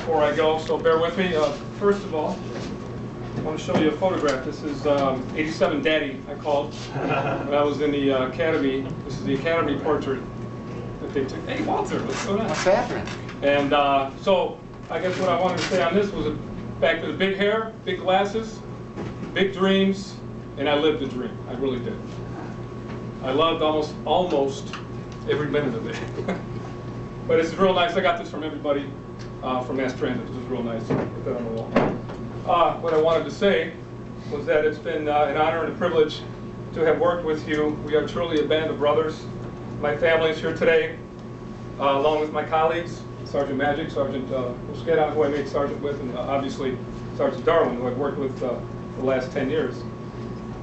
before I go, so bear with me. First of all, I want to show you a photograph. This is 87 Daddy, I called, when I was in the academy. This is the academy portrait that they took. Hey, Walter, what's going on? What's happening? And so I guess what I wanted to say on this was back to the big hair, big glasses, big dreams, and I lived the dream. I really did. I loved almost every minute of it. But it's real nice. I got this from everybody from Mass Transit. This is real nice. Put that on the wall. What I wanted to say was that it's been an honor and a privilege to have worked with you. We are truly a band of brothers. My family is here today, along with my colleagues, Sergeant Magic, Sergeant Muscata, who I made sergeant with, and obviously Sergeant Darwin, who I've worked with for the last 10 years.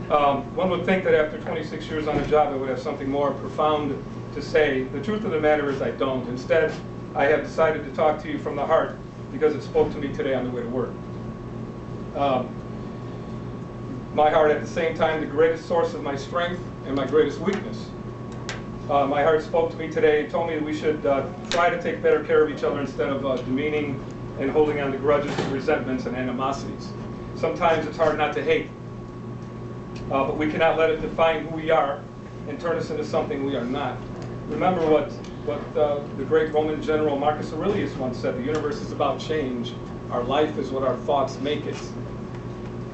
One would think that after 26 years on the job, I would have something more profound to say. The truth of the matter is I don't. Instead, I have decided to talk to you from the heart because it spoke to me today on the way to work. My heart, at the same time, the greatest source of my strength and my greatest weakness. My heart spoke to me today and told me that we should try to take better care of each other instead of demeaning and holding on to grudges, resentments, and animosities. Sometimes it's hard not to hate, but we cannot let it define who we are and turn us into something we are not. Remember what the great Roman general Marcus Aurelius once said: the universe is about change. Our life is what our thoughts make it.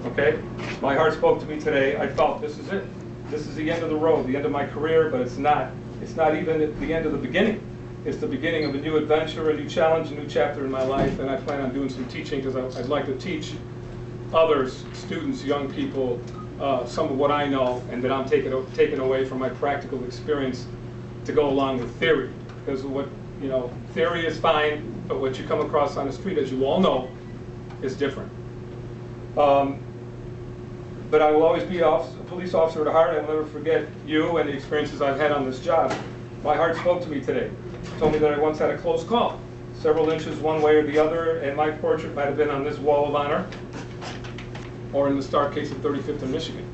Okay? My heart spoke to me today. I felt this is it. This is the end of the road, the end of my career, but it's not. It's not even the end of the beginning. It's the beginning of a new adventure, a new challenge, a new chapter in my life, and I plan on doing some teaching because I'd like to teach others, students, young people, some of what I know and that I'm taking away from my practical experience to go along with theory. Because theory is fine, but what you come across on the street, as you all know, is different. But I will always be a police officer at heart. I will never forget you and the experiences I've had on this job. My heart spoke to me today. It told me that I once had a close call, several inches one way or the other, and my portrait might have been on this wall of honor, or in the star case of 35th in Michigan.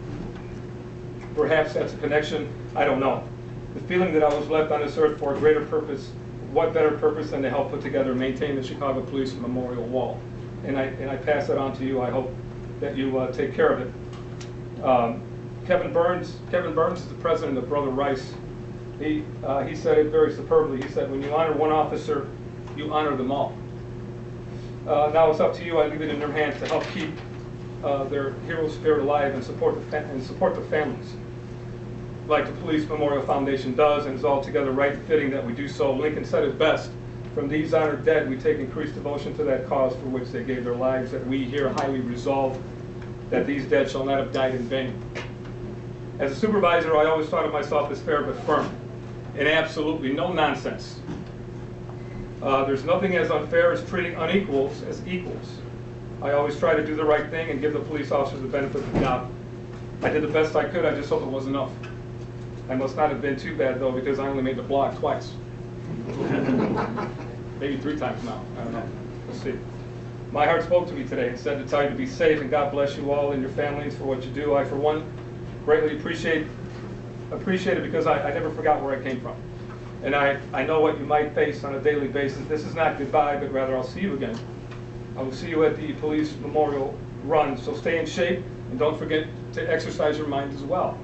Perhaps that's a connection, I don't know. The feeling that I was left on this earth for a greater purpose, what better purpose than to help put together and maintain the Chicago Police Memorial Wall. And I pass that on to you. I hope that you take care of it. Kevin Burns is the president of Brother Rice. He said it very superbly. He said, when you honor one officer, you honor them all. Now it's up to you. I leave it in your hands to help keep their hero spirit alive and support the families, like the Police Memorial Foundation does, and it's altogether right and fitting that we do so. Lincoln said it best: from these honored dead, we take increased devotion to that cause for which they gave their lives, that we here highly resolve that these dead shall not have died in vain. As a supervisor, I always thought of myself as fair but firm, and absolutely no nonsense. There's nothing as unfair as treating unequals as equals. I always try to do the right thing and give the police officers the benefit of the doubt. I did the best I could. I just hope it was enough. I must not have been too bad, though, because I only made the block twice. Maybe 3 times now. I don't know. We'll see. My heart spoke to me today and said to tell you to be safe, and God bless you all and your families for what you do. I, for one, greatly appreciate it because I never forgot where I came from. And I know what you might face on a daily basis. This is not goodbye, but rather I'll see you again. I will see you at the Police Memorial Run, so stay in shape and don't forget to exercise your mind as well.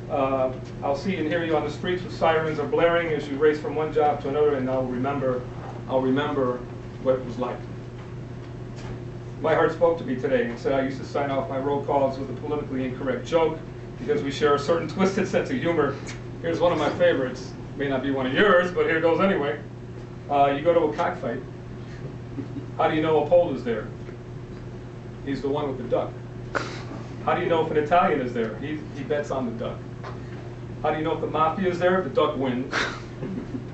I'll see and hear you on the streets with sirens are blaring as you race from one job to another, and I'll remember what it was like. My heart spoke to me today and said I used to sign off my roll calls with a politically incorrect joke because we share a certain twisted sense of humor. Here's one of my favorites. May not be one of yours, but here goes anyway. You go to a cockfight. How do you know a Pole is there? He's the one with the duck. How do you know if an Italian is there? He bets on the duck. How do you know if the mafia is there? The duck wins.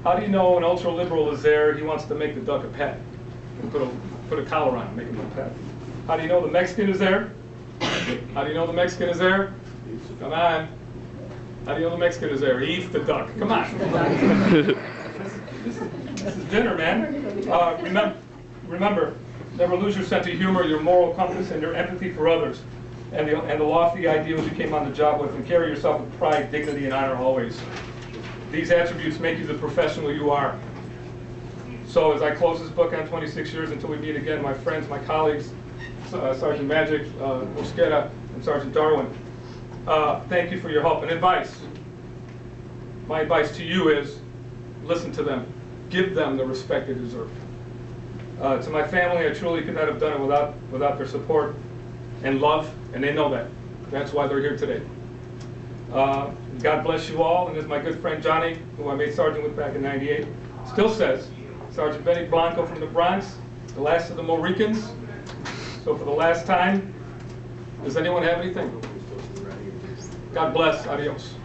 How do you know an ultra-liberal is there? He wants to make the duck a pet. And put a collar on him, make him a pet. How do you know the Mexican is there? How do you know the Mexican is there? Come on. How do you know the Mexican is there? He eats the duck. Come on. This is dinner, man. Remember, never lose your sense of humor, your moral compass, and your empathy for others, and the lofty ideals you came on the job with, and carry yourself with pride, dignity, and honor always. These attributes make you the professional you are. So as I close this book on 26 years until we meet again, my friends, my colleagues, Sergeant Magic, Mosqueda, and Sergeant Darwin, thank you for your help and advice. My advice to you is listen to them. Give them the respect they deserve. To my family, I truly could not have done it without their support and love, and they know that. That's why they're here today. God bless you all, and as my good friend Johnny, who I made sergeant with back in '98, still says, Sergeant Benny Blanco from the Bronx, the last of the Mohicans. So for the last time, does anyone have anything? God bless. Adios.